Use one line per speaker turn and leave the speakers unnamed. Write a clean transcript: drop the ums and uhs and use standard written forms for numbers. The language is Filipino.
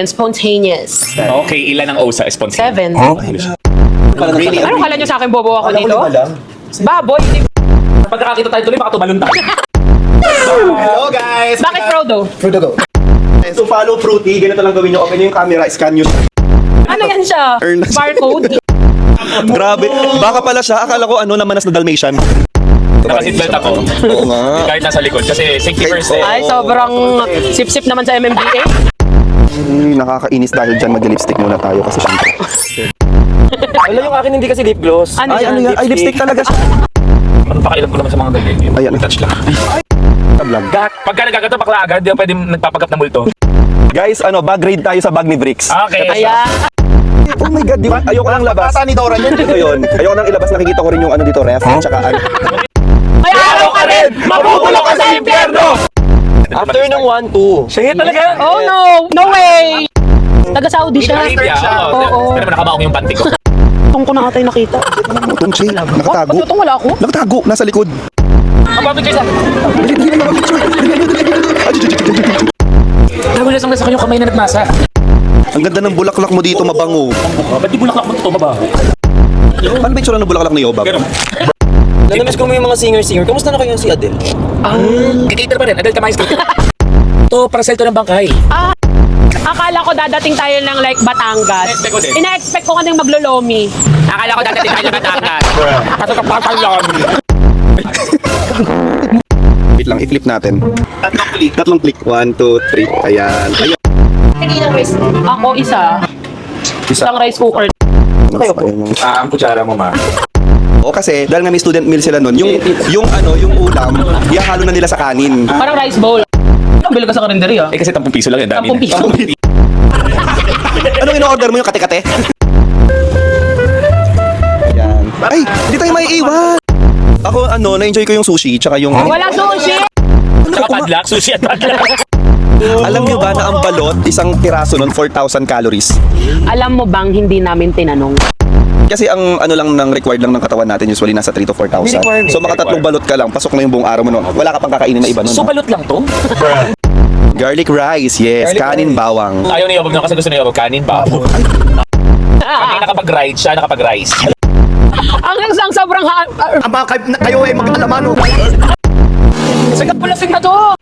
Spontaneous.
Okay, ilan ang O sa spontaneous?
7.
Really?
Ano kala nyo sa akin, bobo ako dito? Baboy.
Pagkakakita tayo tuloy, baka tumalon tayo.
Hello guys!
Bakit Frodo?
Frudo go. To follow Fruity, ganito lang gawin nyo. Open nyo yung camera, scan nyo siya.
Ano yan siya?
Earn.
Barcode?
Grabe. Baka pala siya. Akala ko namanas na Dalmatian.
Nakaseatbelt ako.
Oo nga.
Kahit nasa likod, kasi safety first eh.
Ay, sobrang sip-sip naman sa MMDA.
Nakakainis dahil dyan mag-lipstick muna tayo kasi syempre.
Wala yung akin hindi kasi lip gloss.
Ano
Ay,
yan?
ano yan? Ay, lipstick talaga siya.
Ano pakailan ko naman sa mga ganyan?
Ay, ano?
Touch lang.
Vlog.
Pagka nagkagato, bakla agad, di ba pwede nagpapagap na multo?
Guys, bag raid tayo sa bag ni Bricks.
Okay.
Ayan.
Oh my God, di ba? Ayoko lang labas. Bata ni Dora yan. Ito yun. Ayoko lang ilabas. Nakikita ko rin yung dito, ref. Tsaka
May araw ka rin! Mabubulok ka sa impyerno!
After ng 1-2.
Siya talaga?
Oh no! No way! Taga-Saudi siya. Oo.
Pero nakabaong yung panty ko.
Itong ko na atay nakita.
Itong chill. Nakatago.
Ba't itong wala ako?
Nakatago. Nasa likod.
Kapapit kayo sa... Nagulas ang nasa kanyang kamay na nagmasa.
Ang ganda ng bulaklak mo dito, mabango.
Ba't di bulaklak mo ito, baba?
Paano ba yung tsura ng bulaklak ni Obab?
Pero,
Nanamiss ko mo yung mga singer-singer. Kamusta na kayo si Adele?
kikater pa rin. Adel Tamayos ko. Ito, para sa ito ng bangkay.
Akala ko dadating tayo ng like Batangas.
Expect ko din.
Ina-expect ko kanang maglolomi.
Akala ko dadating tayo ng Batangas. Kaso kapatay lang.
Wait lang, i-flip natin. Tatlong click. 1, 2, 3. Ayan. Ayan.
Ako isa. Isang rice cooker.
Kayo po.
Ang kutsara mo, ma.
O kasi, dahil nga may student meal sila nun, yung ulam, ihahalo na nila sa kanin.
Parang rice bowl. Bili ka sa karinderya.
Eh kasi 10 piso lang yan, dami
10 piso.
Anong in-order mo yung kate-kate? Ayan. Ay, hindi tayo may iwan. Ako, na-enjoy ko yung sushi, tsaka yung...
Wala sushi!
Saka padlak, sushi at padlak.
Alam niyo ba na ang balot, isang piraso nun, 4,000 calories?
Alam mo bang hindi namin tinanong?
Kasi ang lang ng required lang ng katawan natin usually nasa 3 to 4,000. So makatatlong balot ka lang, pasok na yung buong araw mo nun. Wala ka pang kakainin na iba nun.
So balot lang to?
Garlic rice, yes. Kanin bawang.
Ayaw ni Yobog na kasi gusto ni Yobog kanin, babo. Kami nakapag-ride, siya nakapag-rice.
Ang sobrang
Kayo ay mag-alamano.
Sige, pulasig na to!